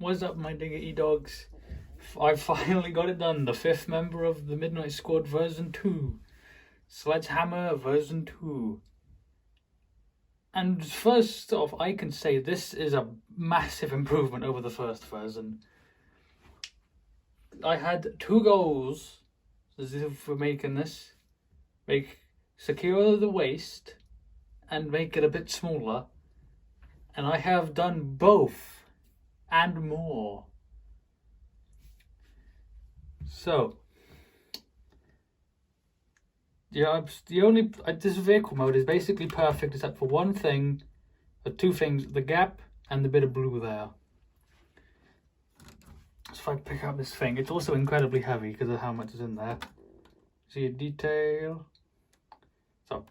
What's up, my diggity dogs? I finally got it done. The 5th member of the Midnight Squad version 2. Sledgehammer version 2. And first off, I can say this is a massive improvement over the first version. I had 2 goals for making this. Secure the waist and make it a bit smaller. And I have done both. And more. So, yeah, this vehicle mode is basically perfect except for one thing, or 2 things: the gap and the bit of blue there. So if I pick up this thing, it's also incredibly heavy because of how much is in there. See a detail. So,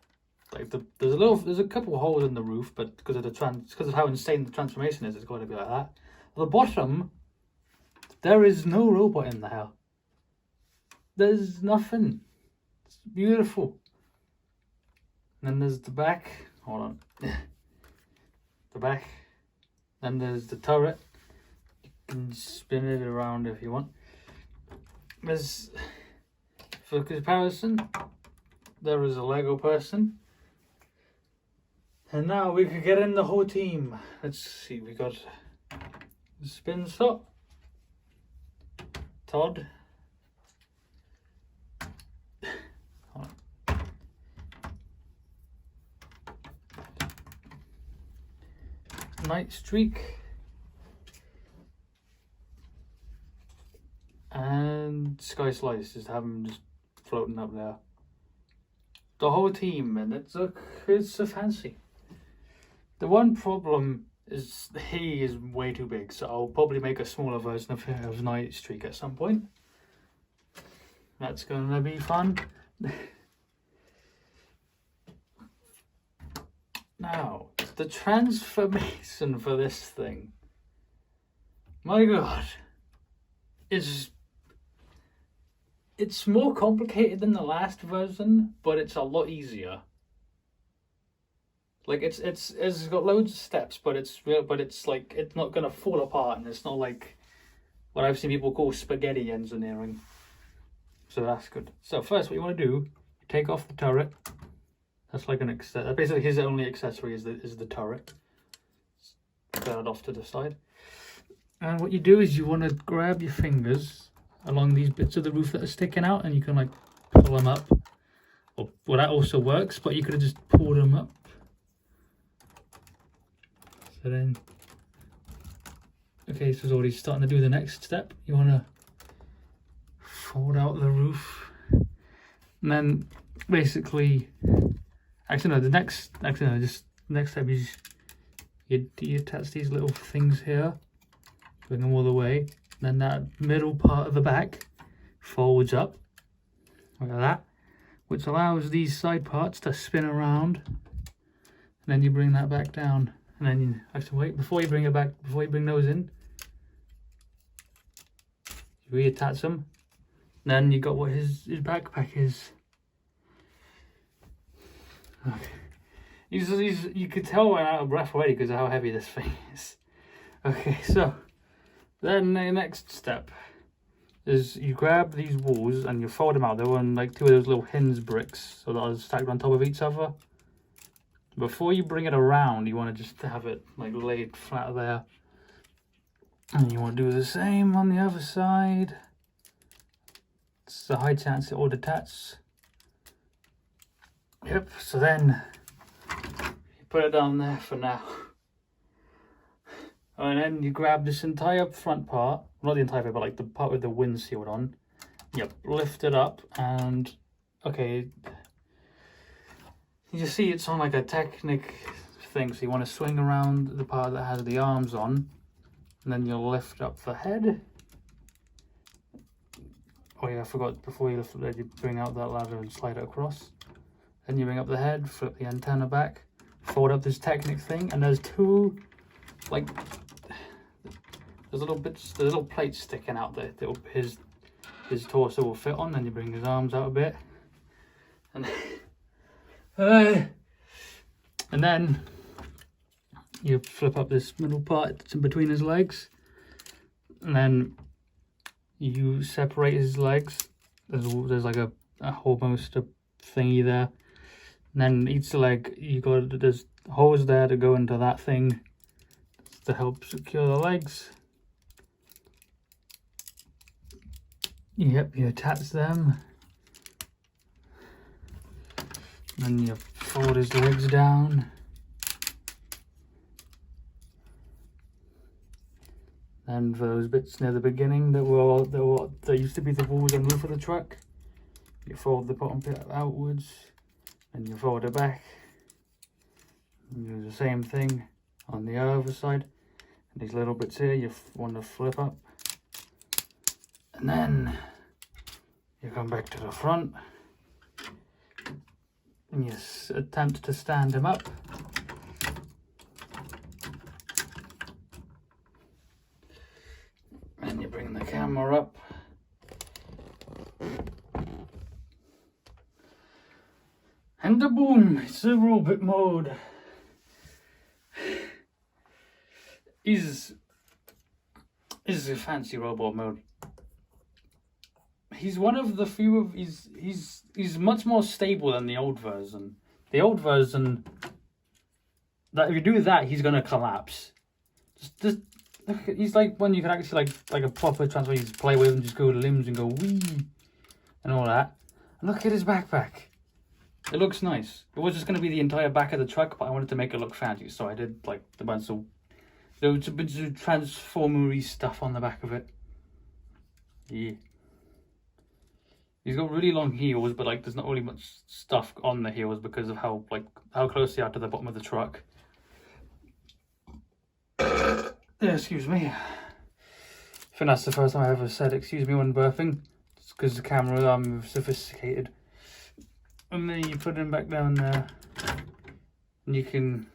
like there's a couple of holes in the roof, but because of how insane the transformation is, it's got to be like that. At the bottom, there is no robot in there. There's nothing. It's beautiful. And then there's the back. Hold on. The back. Then there's the turret. You can spin it around if you want. There's, for comparison, there is a Lego person. And now we can get in the whole team. Let's see, we got the spin stop. Todd. Night Streak. And Sky Slice, just have him just floating up there. The whole team, and it's a fancy. The one problem is he is way too big, so I'll probably make a smaller version of Night Streak at some point. That's gonna be fun. Now, the transformation for this thing, my god, it's more complicated than the last version, but it's a lot easier. Like it's got loads of steps, but it's like it's not gonna fall apart, and it's not like what I've seen people call spaghetti engineering. So that's good. So first, what you want to do, you take off the turret. That's like basically his only accessory is the turret. Put that off to the side. And what you do is you want to grab your fingers along these bits of the roof that are sticking out, and you can like pull them up. Well, that also works, but you could have just pulled them up. So then, okay, so it's already starting to do the next step. You want to fold out the roof, and then basically, the next step is you attach these little things here, bring them all the way. Then that middle part of the back folds up like that, which allows these side parts to spin around. And then you bring that back down. And then you have to wait before you bring it back, before you bring those in. You reattach them. And then you got what his backpack is. Okay. You could tell I'm out of breath already because of how heavy this thing is. Okay, so then the next step is you grab these walls and you fold them out. They're on like 2 of those little hinge bricks, so that are stacked on top of each other. Before you bring it around, you want to just have it like laid flat there. And you want to do the same on the other side. It's a high chance it will detach. Yep, so then you put it down there for now. And then you grab this entire front part, not the entire part, but like the part with the windshield on. Yep, lift it up and, okay, you see it's on like a Technic thing, so you want to swing around the part that has the arms on, and then you'll lift up the head. Oh yeah, I forgot, before you lift it, you bring out that ladder and slide it across. Then you bring up the head, flip the antenna back, fold up this Technic thing, and there's 2, like, there's little plates sticking out there that his torso will fit on. Then you bring his arms out a bit, and then you flip up this middle part that's in between his legs, And then you separate his legs. There's like a almost a thingy there. And then each leg, there's holes there to go into that thing to help secure the legs. Yep, you attach them. Then you fold his legs down. And for those bits near the beginning that used to be the walls and roof of the truck, you fold the bottom bit outwards, and you fold it back. And do the same thing on the other side. And these little bits here you want to flip up. And then you come back to the front and you attempt to stand him up. And you bring the camera up. And boom, it's a robot mode. Is a fancy robot mode. He's one of the few of he's much more stable than the old version. The old version, that if you do that, he's gonna collapse. Just look, he's like one you can actually like a proper transfer. You just play with and just go to limbs and go wee and all that. And look at his backpack. It looks nice. It was just gonna be the entire back of the truck, but I wanted to make it look fancy, so I did like a bunch of transformery stuff on the back of it. Yeah. He's got really long heels, but like there's not really much stuff on the heels because of how close they are to the bottom of the truck. Yeah, excuse me. I think that's the first time I ever said excuse me when burping. It's because the camera, I'm sophisticated. And then you put him back down there, and you can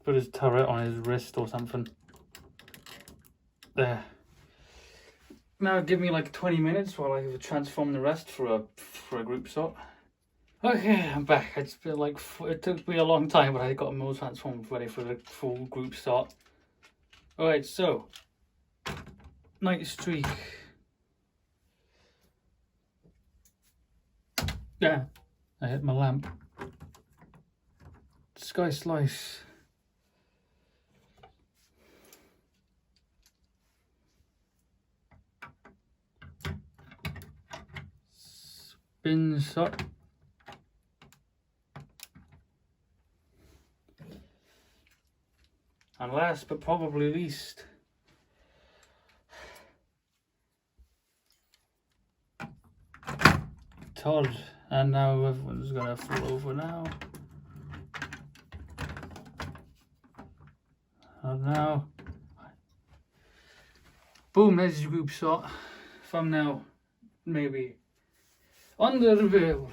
put his turret on his wrist or something. There. Now give me like 20 minutes while I transform the rest for a group shot. Okay, I'm back. It's been like, it took me a long time, but I got them all transformed ready for the full group shot. Alright, so night streak. Yeah, I hit my lamp. Sky slice. Spin shot. And last but probably least, Todd. And now everyone's gonna fall over now. And now, boom, there's your group shot. Thumbnail, maybe. On the reveal.